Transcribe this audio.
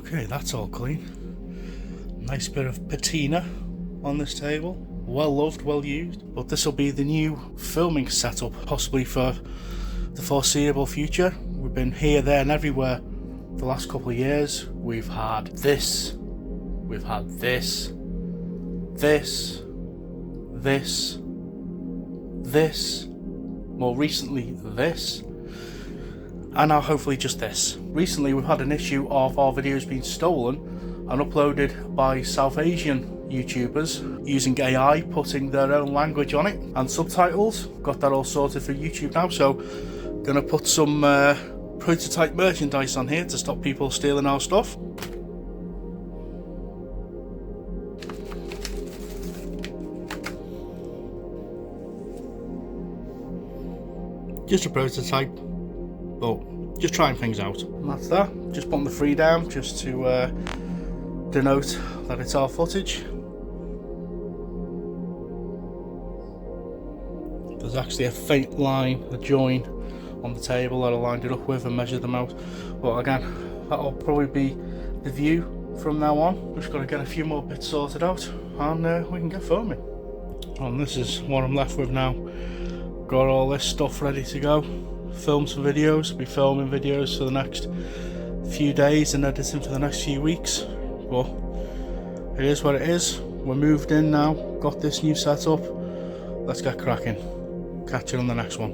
Okay, that's all clean. Nice bit of patina on this table. Well loved, well used. But this will be the new filming setup, possibly for the foreseeable future. We've been here, there and everywhere the last couple of years. We've had this, we've had this, this, more recently this, and now hopefully just this. Recently we've had an issue of our videos being stolen and uploaded by South Asian YouTubers using AI, putting their own language on it and subtitles. Got that all sorted for YouTube now, so gonna put some prototype merchandise on here to stop people stealing our stuff. Just a prototype, but just trying things out. And that's that. Just putting the 3 down just to denote that it's our footage. There's actually a faint line, a join on the table that I lined it up with and measured them out. But again, that'll probably be the view from now on. Just got to get a few more bits sorted out and we can get filming. And this is what I'm left with now. Got all this stuff ready to go. Film some videos, be filming videos for the next few days and editing for the next few weeks. But it is what it is. We're moved in now, got this new setup. Let's get cracking. Catch you on the next one.